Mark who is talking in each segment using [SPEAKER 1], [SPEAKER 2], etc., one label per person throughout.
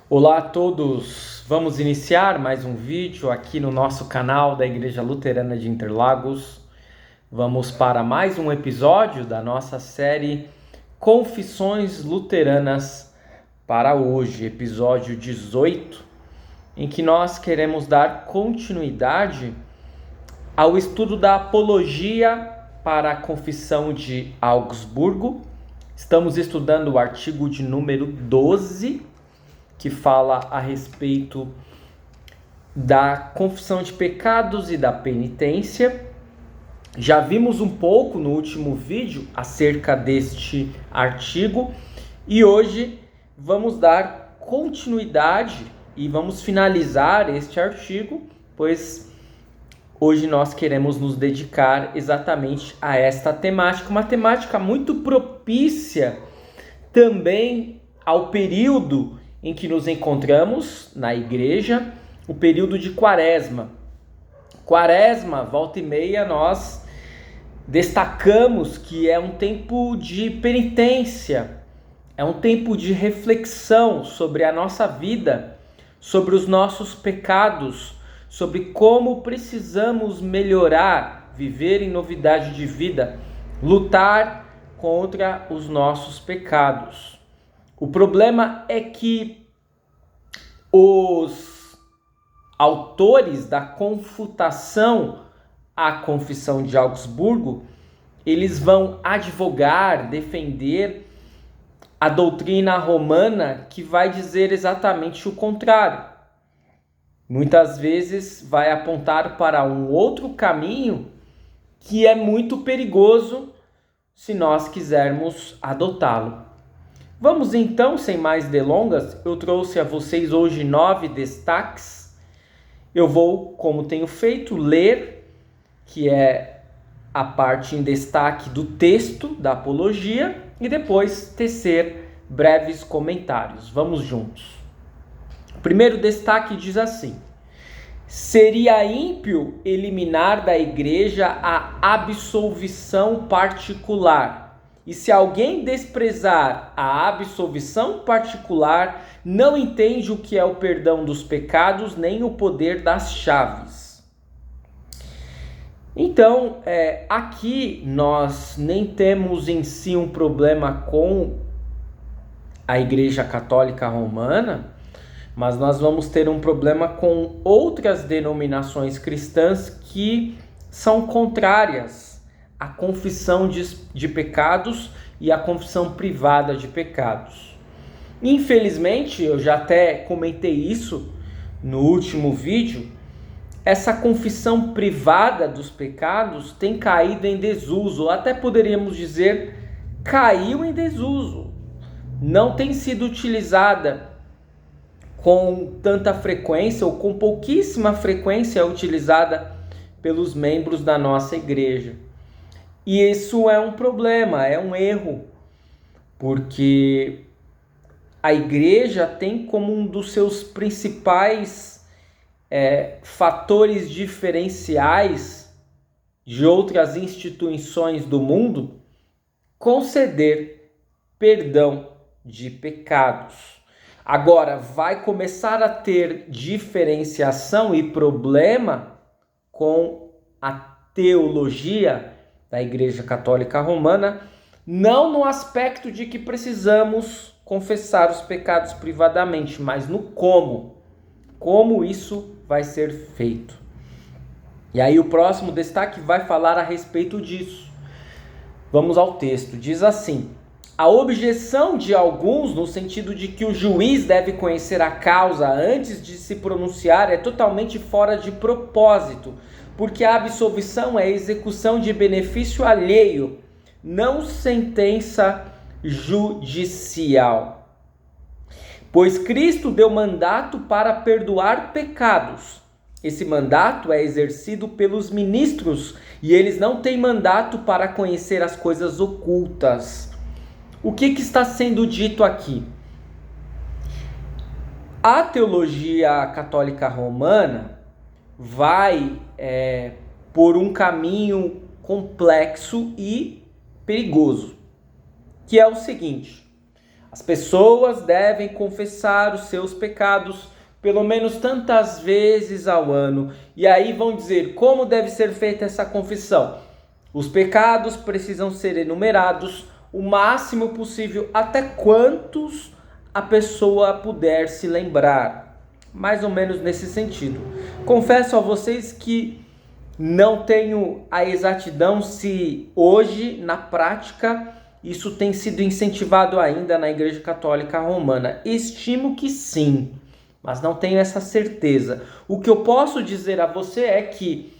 [SPEAKER 1] Olá a todos, vamos iniciar mais um vídeo aqui no nosso canal da Igreja Luterana de Interlagos. Vamos para mais um episódio da nossa série Confissões Luteranas para hoje, episódio 18, em que nós queremos dar continuidade ao estudo da Apologia para a Confissão de Augsburgo. Estamos estudando o artigo de número 12, que fala a respeito da confissão de pecados e da penitência. Já vimos um pouco no último vídeo acerca deste artigo e hoje vamos dar continuidade e vamos finalizar este artigo, pois hoje nós queremos nos dedicar exatamente a esta temática, uma temática muito propícia também ao período em que nos encontramos na igreja, o período de Quaresma. Quaresma, volta e meia, nós destacamos que é um tempo de penitência, é um tempo de reflexão sobre a nossa vida, sobre os nossos pecados, sobre como precisamos melhorar, viver em novidade de vida, lutar contra os nossos pecados. O problema é que os autores da confutação à Confissão de Augsburgo, eles vão advogar, defender a doutrina romana que vai dizer exatamente o contrário. Muitas vezes vai apontar para um outro caminho que é muito perigoso se nós quisermos adotá-lo. Vamos então, sem mais delongas, eu trouxe a vocês hoje 9 destaques. Eu vou, como tenho feito, ler, que é a parte em destaque do texto da apologia, e depois tecer breves comentários. Vamos juntos. O primeiro destaque diz assim: seria ímpio eliminar da igreja a absolvição particular. E se alguém desprezar a absolvição particular, não entende o que é o perdão dos pecados, nem o poder das chaves. Então, aqui nós nem temos em si um problema com a Igreja Católica Romana, mas nós vamos ter um problema com outras denominações cristãs que são contrárias à confissão de pecados e à confissão privada de pecados. Infelizmente, eu já até comentei isso no último vídeo, essa confissão privada dos pecados tem caído em desuso, ou até poderíamos dizer, caiu em desuso. Não tem sido utilizada com tanta frequência, ou com pouquíssima frequência utilizada pelos membros da nossa igreja. E isso é um problema, é um erro, porque a igreja tem como um dos seus principais fatores diferenciais de outras instituições do mundo conceder perdão de pecados. Agora, vai começar a ter diferenciação e problema com a teologia da Igreja Católica Romana, não no aspecto de que precisamos confessar os pecados privadamente, mas no como isso vai ser feito. E aí o próximo destaque vai falar a respeito disso. Vamos ao texto, diz assim: a objeção de alguns no sentido de que o juiz deve conhecer a causa antes de se pronunciar é totalmente fora de propósito, porque a absolvição é a execução de benefício alheio, não sentença judicial. Pois Cristo deu mandato para perdoar pecados. Esse mandato é exercido pelos ministros e eles não têm mandato para conhecer as coisas ocultas. O que está sendo dito aqui? A teologia católica romana vai por um caminho complexo e perigoso, que é o seguinte: As pessoas devem confessar os seus pecados pelo menos tantas vezes ao ano. E aí vão dizer como deve ser feita essa confissão. Os pecados precisam ser enumerados o máximo possível, até quantos a pessoa puder se lembrar. Mais ou menos nesse sentido. Confesso a vocês que não tenho a exatidão se hoje, na prática, isso tem sido incentivado ainda na Igreja Católica Romana. Estimo que sim, mas não tenho essa certeza. O que eu posso dizer a você é que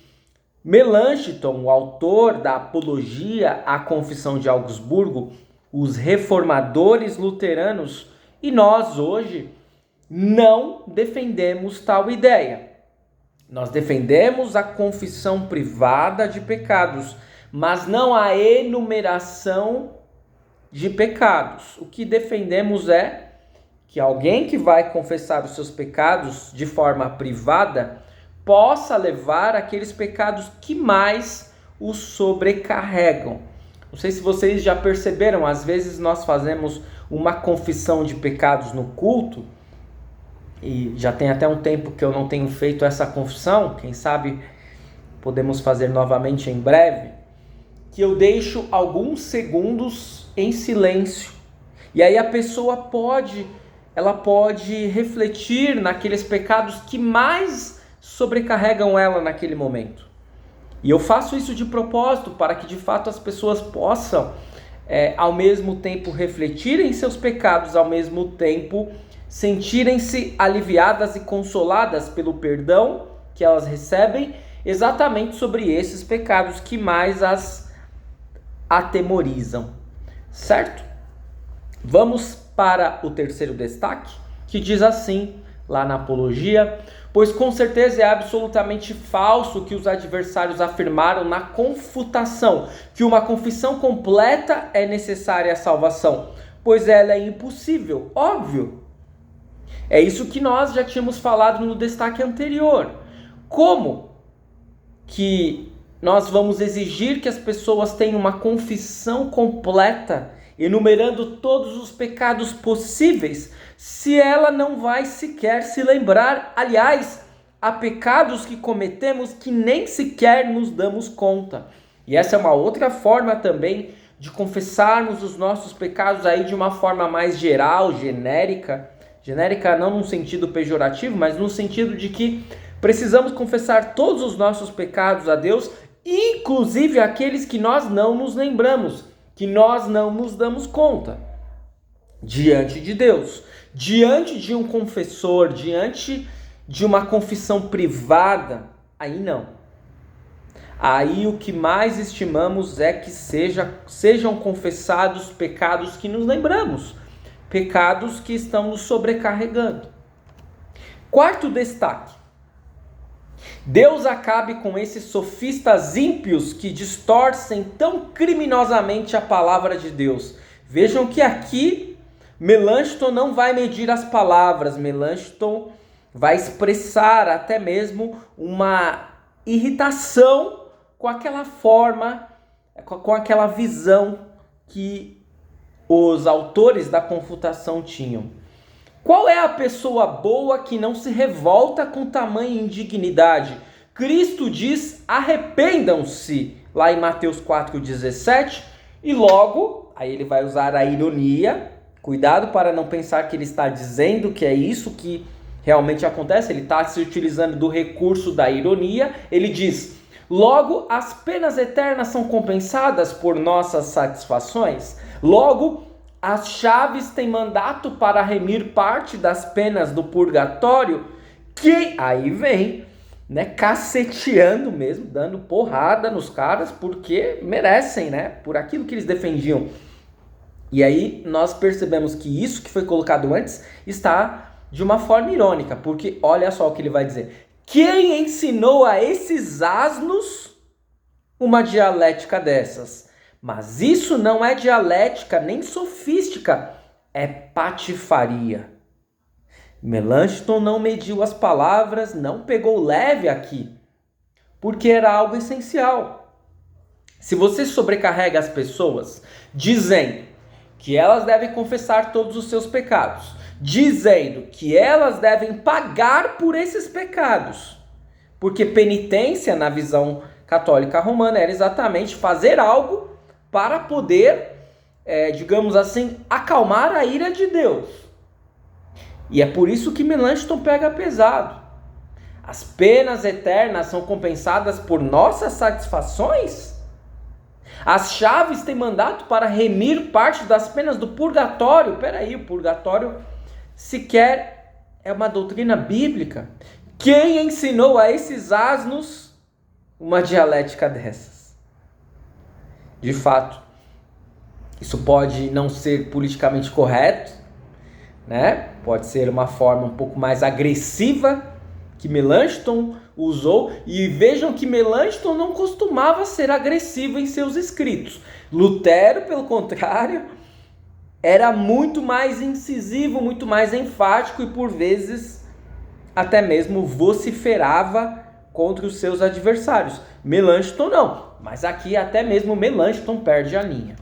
[SPEAKER 1] Melanchthon, o autor da Apologia à Confissão de Augsburgo, os reformadores luteranos e nós hoje não defendemos tal ideia. Nós defendemos a confissão privada de pecados, mas não a enumeração de pecados. O que defendemos é que alguém que vai confessar os seus pecados de forma privada possa levar aqueles pecados que mais os sobrecarregam. Não sei se vocês já perceberam, às vezes nós fazemos uma confissão de pecados no culto, e já tem até um tempo que eu não tenho feito essa confissão, quem sabe podemos fazer novamente em breve, que eu deixo alguns segundos em silêncio. E aí a pessoa pode refletir naqueles pecados que mais sobrecarregam ela naquele momento. E eu faço isso de propósito para que de fato as pessoas possam ao mesmo tempo refletirem em seus pecados, ao mesmo tempo sentirem-se aliviadas e consoladas pelo perdão que elas recebem exatamente sobre esses pecados que mais as atemorizam, certo? Vamos para o terceiro destaque, que diz assim, lá na Apologia: pois com certeza é absolutamente falso o que os adversários afirmaram na confutação, que uma confissão completa é necessária à salvação, pois ela é impossível, óbvio. É isso que nós já tínhamos falado no destaque anterior. Como que nós vamos exigir que as pessoas tenham uma confissão completa, enumerando todos os pecados possíveis, se ela não vai sequer se lembrar? Aliás, há pecados que cometemos que nem sequer nos damos conta. E essa é uma outra forma também de confessarmos os nossos pecados aí de uma forma mais geral, genérica não num sentido pejorativo, mas no sentido de que precisamos confessar todos os nossos pecados a Deus, inclusive aqueles que nós não nos lembramos, que nós não nos damos conta, diante de Deus, diante de um confessor, diante de uma confissão privada. Aí não. Aí o que mais estimamos é que sejam confessados pecados que nos lembramos, pecados que estão nos sobrecarregando. Quarto destaque: Deus acabe com esses sofistas ímpios que distorcem tão criminosamente a palavra de Deus. Vejam que aqui Melanchthon não vai medir as palavras, Melanchthon vai expressar até mesmo uma irritação com aquela forma, com aquela visão que os autores da confutação tinham. Qual é a pessoa boa que não se revolta com tamanha indignidade? Cristo diz: arrependam-se, lá em Mateus 4,17, e logo, aí ele vai usar a ironia. Cuidado para não pensar que ele está dizendo que é isso que realmente acontece, ele está se utilizando do recurso da ironia. Ele diz: logo, as penas eternas são compensadas por nossas satisfações. Logo, as chaves têm mandato para remir parte das penas do purgatório, que aí vem, caceteando mesmo, dando porrada nos caras, porque merecem, por aquilo que eles defendiam. E aí nós percebemos que isso que foi colocado antes está de uma forma irônica, porque olha só o que ele vai dizer: quem ensinou a esses asnos uma dialética dessas? Mas isso não é dialética nem sofística, é patifaria. Melanchthon não mediu as palavras, não pegou leve aqui, porque era algo essencial. Se você sobrecarrega as pessoas dizendo que elas devem confessar todos os seus pecados, dizendo que elas devem pagar por esses pecados, porque penitência, na visão católica romana, era exatamente fazer algo para poder, digamos assim, acalmar a ira de Deus. E é por isso que Melanchthon pega pesado. As penas eternas são compensadas por nossas satisfações? As chaves têm mandato para remir parte das penas do purgatório? Peraí, o purgatório sequer é uma doutrina bíblica. Quem ensinou a esses asnos uma dialética dessas? De fato, isso pode não ser politicamente correto, né? Pode ser uma forma um pouco mais agressiva que Melanchthon usou, e vejam que Melanchthon não costumava ser agressivo em seus escritos. Lutero, pelo contrário, era muito mais incisivo, muito mais enfático e por vezes até mesmo vociferava contra os seus adversários. Melanchthon não, mas aqui até mesmo Melanchthon perde a linha.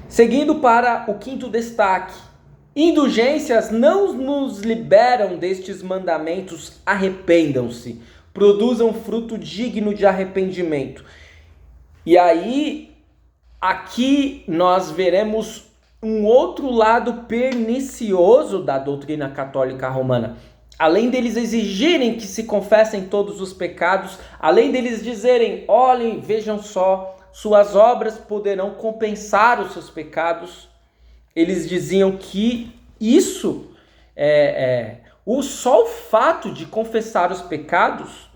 [SPEAKER 1] Seguindo para o quinto destaque, indulgências não nos liberam destes mandamentos, arrependam-se, produzam fruto digno de arrependimento. E aí, aqui nós veremos um outro lado pernicioso da doutrina católica romana. Além deles exigirem que se confessem todos os pecados, além deles dizerem, olhem, vejam só, suas obras poderão compensar os seus pecados, eles diziam que isso, só o fato de confessar os pecados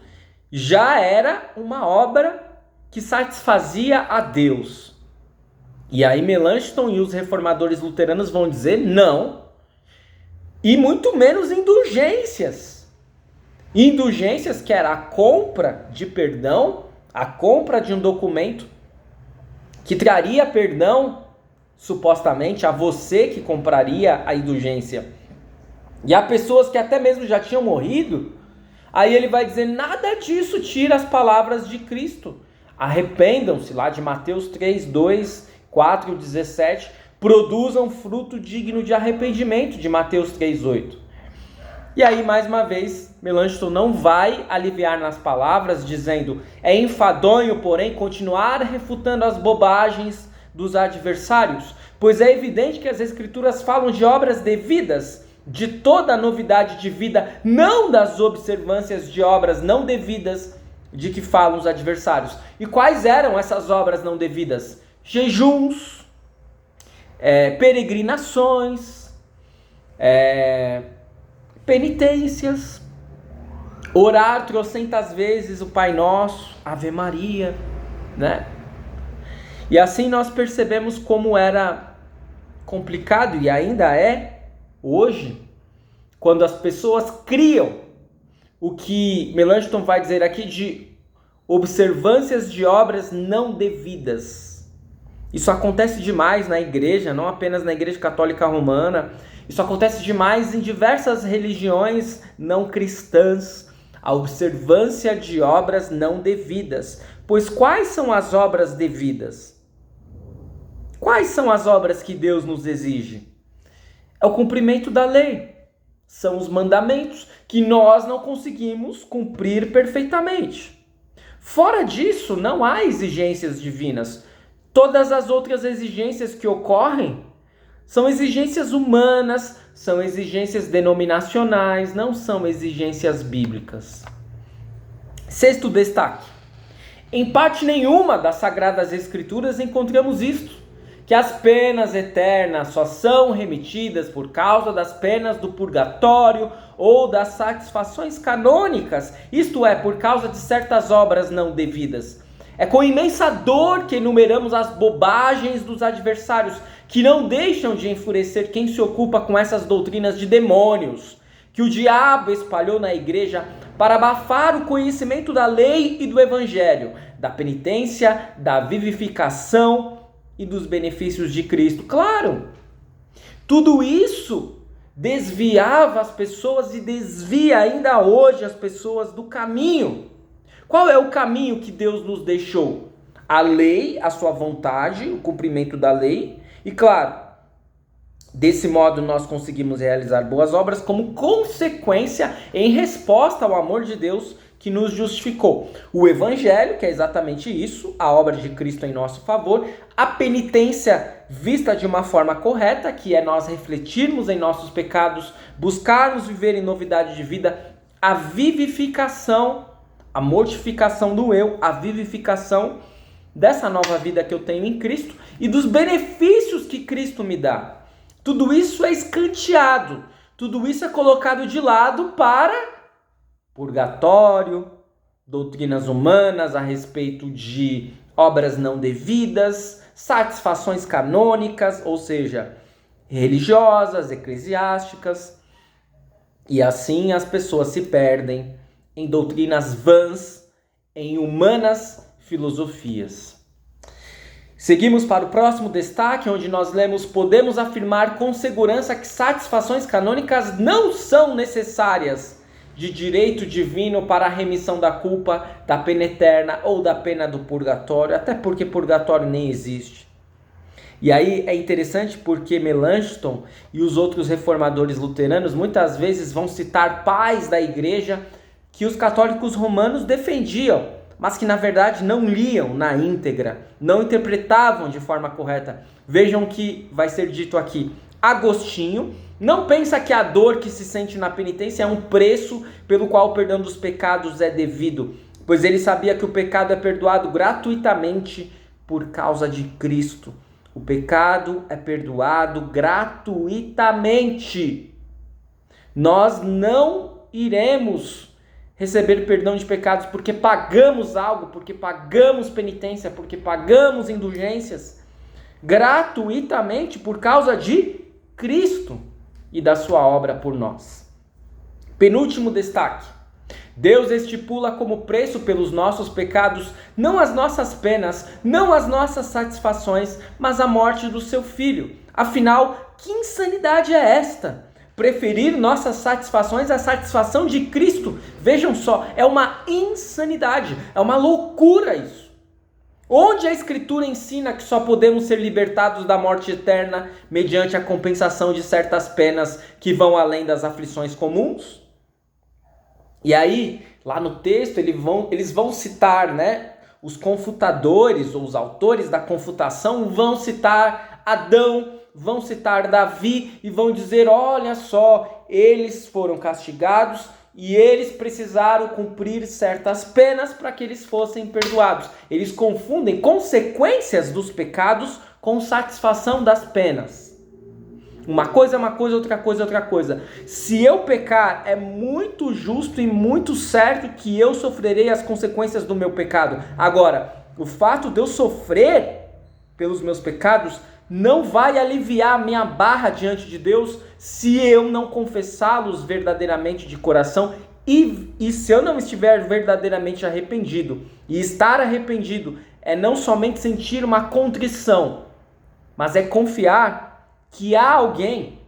[SPEAKER 1] já era uma obra que satisfazia a Deus. E aí Melanchthon e os reformadores luteranos vão dizer não, e muito menos indulgências. Indulgências que era a compra de perdão, a compra de um documento que traria perdão supostamente a você que compraria a indulgência. E há pessoas que até mesmo já tinham morrido, aí ele vai dizer, nada disso tira as palavras de Cristo. Arrependam-se, lá de Mateus 3, 2, 4, 17, produzam fruto digno de arrependimento, de Mateus 3, 8. E aí, mais uma vez, Melanchthon não vai aliviar nas palavras, dizendo, é enfadonho, porém, continuar refutando as bobagens dos adversários, pois é evidente que as escrituras falam de obras devidas, de toda a novidade de vida, não das observâncias de obras não devidas de que falam os adversários. E quais eram essas obras não devidas? Jejuns, peregrinações, penitências, orar trocentas vezes o Pai Nosso, Ave Maria, né? E assim nós percebemos como era complicado, e ainda é hoje, quando as pessoas criam o que Melanchthon vai dizer aqui de observâncias de obras não devidas. Isso acontece demais na igreja, não apenas na Igreja Católica Romana. Isso acontece demais em diversas religiões não cristãs. A observância de obras não devidas. Pois quais são as obras devidas? Quais são as obras que Deus nos exige? É o cumprimento da lei. São os mandamentos que nós não conseguimos cumprir perfeitamente. Fora disso, não há exigências divinas. Todas as outras exigências que ocorrem são exigências humanas, são exigências denominacionais, não são exigências bíblicas. Sexto destaque. Em parte nenhuma das Sagradas Escrituras encontramos isto, que as penas eternas só são remitidas por causa das penas do purgatório ou das satisfações canônicas, isto é, por causa de certas obras não devidas. É com imensa dor que enumeramos as bobagens dos adversários, que não deixam de enfurecer quem se ocupa com essas doutrinas de demônios, que o diabo espalhou na igreja para abafar o conhecimento da lei e do evangelho, da penitência, da vivificação e dos benefícios de Cristo. Claro, tudo isso desviava as pessoas e desvia ainda hoje as pessoas do caminho. Qual é o caminho que Deus nos deixou? A lei, a sua vontade, o cumprimento da lei, E claro, desse modo nós conseguimos realizar boas obras como consequência em resposta ao amor de Deus que nos justificou. O Evangelho, que é exatamente isso, a obra de Cristo em nosso favor, a penitência vista de uma forma correta, que é nós refletirmos em nossos pecados, buscarmos viver em novidade de vida, a vivificação, a mortificação do eu, a vivificação dessa nova vida que eu tenho em Cristo e dos benefícios que Cristo me dá. Tudo isso é escanteado, tudo isso é colocado de lado para purgatório, doutrinas humanas a respeito de obras não devidas, satisfações canônicas, ou seja, religiosas, eclesiásticas, e assim as pessoas se perdem em doutrinas vãs, em humanas filosofias. Seguimos para o próximo destaque, onde nós lemos: podemos afirmar com segurança que satisfações canônicas não são necessárias de direito divino para a remissão da culpa, da pena eterna ou da pena do purgatório, até porque purgatório nem existe. E aí é interessante porque Melanchthon e os outros reformadores luteranos muitas vezes vão citar pais da igreja que os católicos romanos defendiam, mas que na verdade não liam na íntegra, não interpretavam de forma correta. Vejam o que vai ser dito aqui. Agostinho não pensa que a dor que se sente na penitência é um preço pelo qual o perdão dos pecados é devido, pois ele sabia que o pecado é perdoado gratuitamente por causa de Cristo. O pecado é perdoado gratuitamente. Nós não iremos receber perdão de pecados porque pagamos algo, porque pagamos penitência, porque pagamos indulgências. Gratuitamente por causa de Cristo e da sua obra por nós. Penúltimo destaque. Deus estipula como preço pelos nossos pecados não as nossas penas, não as nossas satisfações, mas a morte do seu Filho. Afinal, que insanidade é esta? Preferir nossas satisfações à satisfação de Cristo? Vejam só, é uma insanidade, é uma loucura isso. Onde a Escritura ensina que só podemos ser libertados da morte eterna mediante a compensação de certas penas que vão além das aflições comuns? E aí, lá no texto, eles vão citar, os confutadores ou os autores da confutação vão citar Adão, vão citar Davi e vão dizer: olha só, eles foram castigados e eles precisaram cumprir certas penas para que eles fossem perdoados. Eles confundem consequências dos pecados com satisfação das penas. Uma coisa é uma coisa, outra coisa é outra coisa. Se eu pecar, é muito justo e muito certo que eu sofrerei as consequências do meu pecado. Agora, o fato de eu sofrer pelos meus pecados não vai aliviar a minha barra diante de Deus se eu não confessá-los verdadeiramente de coração e se eu não estiver verdadeiramente arrependido. E estar arrependido é não somente sentir uma contrição, mas é confiar que há alguém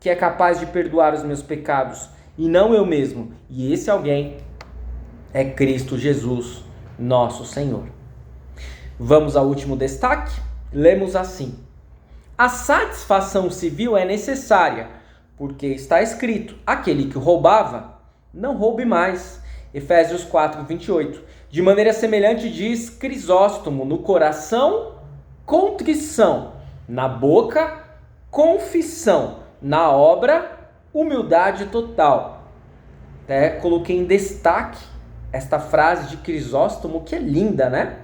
[SPEAKER 1] que é capaz de perdoar os meus pecados e não eu mesmo. E esse alguém é Cristo Jesus, nosso Senhor. Vamos ao último destaque? Lemos assim: a satisfação civil é necessária, porque está escrito: aquele que roubava, não roube mais. Efésios 4:28. De maneira semelhante diz Crisóstomo: no coração, contrição; na boca, confissão; na obra, humildade total. Até coloquei em destaque esta frase de Crisóstomo, que é linda, né?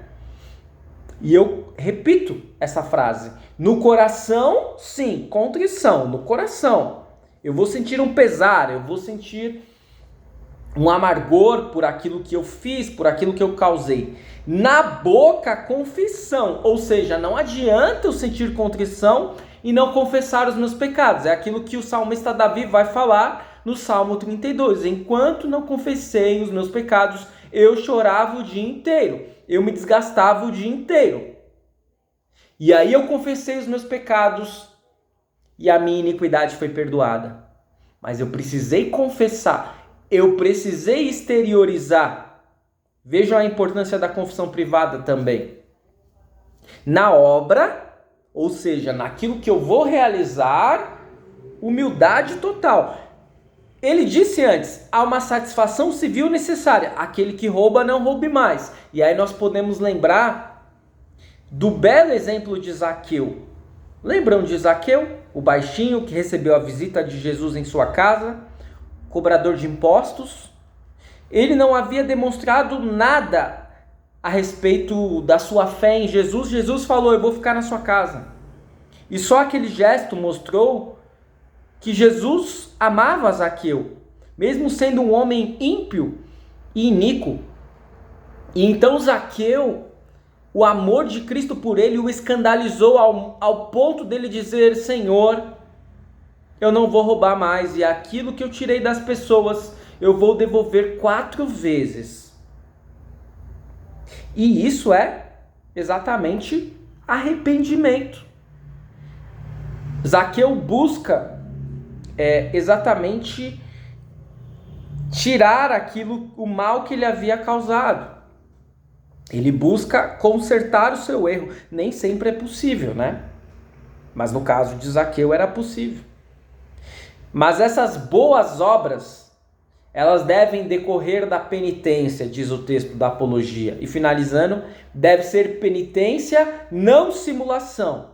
[SPEAKER 1] E eu repito essa frase. No coração, sim, contrição, no coração. Eu vou sentir um pesar, eu vou sentir um amargor por aquilo que eu fiz, por aquilo que eu causei. Na boca, confissão, ou seja, não adianta eu sentir contrição e não confessar os meus pecados. É aquilo que o salmista Davi vai falar no Salmo 32. Enquanto não confessei os meus pecados, eu chorava o dia inteiro, eu me desgastava o dia inteiro. E aí eu confessei os meus pecados e a minha iniquidade foi perdoada. Mas eu precisei confessar, eu precisei exteriorizar. Vejam a importância da confissão privada também. Na obra, Ou seja, naquilo que eu vou realizar, humildade total. Ele disse antes, há uma satisfação civil necessária. Aquele que rouba, não roube mais. E aí nós podemos lembrar do belo exemplo de Zaqueu. Lembram de Zaqueu? O baixinho que recebeu a visita de Jesus em sua casa, cobrador de impostos. Ele não havia demonstrado nada a respeito da sua fé em Jesus. Jesus falou, eu vou ficar na sua casa. E só aquele gesto mostrou que Jesus amava Zaqueu, mesmo sendo um homem ímpio e iníquo. E então Zaqueu, o amor de Cristo por ele o escandalizou ao ponto dele dizer, Senhor, eu não vou roubar mais, e aquilo que eu tirei das pessoas, eu vou devolver 4 vezes. E isso é exatamente arrependimento. Zaqueu busca exatamente tirar o mal que ele havia causado. Ele busca consertar o seu erro. Nem sempre é possível, né? Mas no caso de Zaqueu era possível. Mas essas boas obras, elas devem decorrer da penitência, diz o texto da Apologia. E finalizando, deve ser penitência, não simulação,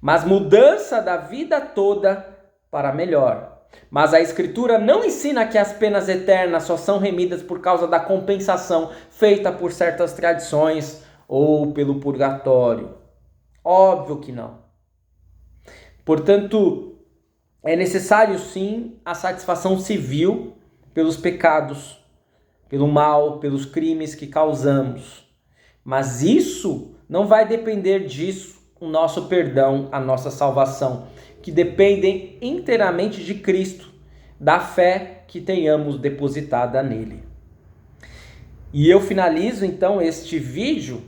[SPEAKER 1] mas mudança da vida toda para melhor. Mas a Escritura não ensina que as penas eternas só são remidas por causa da compensação feita por certas tradições ou pelo purgatório. Óbvio que não. Portanto, é necessário sim a satisfação civil pelos pecados, pelo mal, pelos crimes que causamos. Mas isso não vai depender disso, o nosso perdão, a nossa salvação, que dependem inteiramente de Cristo, da fé que tenhamos depositada nele. E eu finalizo então este vídeo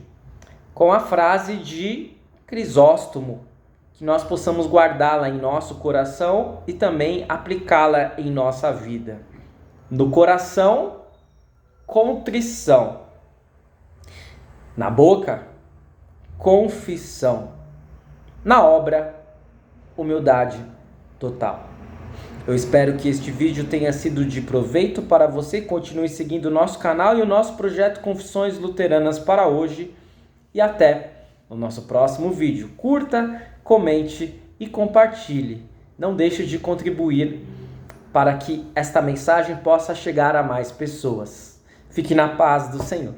[SPEAKER 1] com a frase de Crisóstomo, que nós possamos guardá-la em nosso coração e também aplicá-la em nossa vida. No coração, contrição. Na boca, confissão. Na obra, humildade total. Eu espero que este vídeo tenha sido de proveito para você. Continue seguindo o nosso canal e o nosso projeto Confissões Luteranas para hoje. E até o nosso próximo vídeo. Curta, comente e compartilhe. Não deixe de contribuir para que esta mensagem possa chegar a mais pessoas. Fique na paz do Senhor.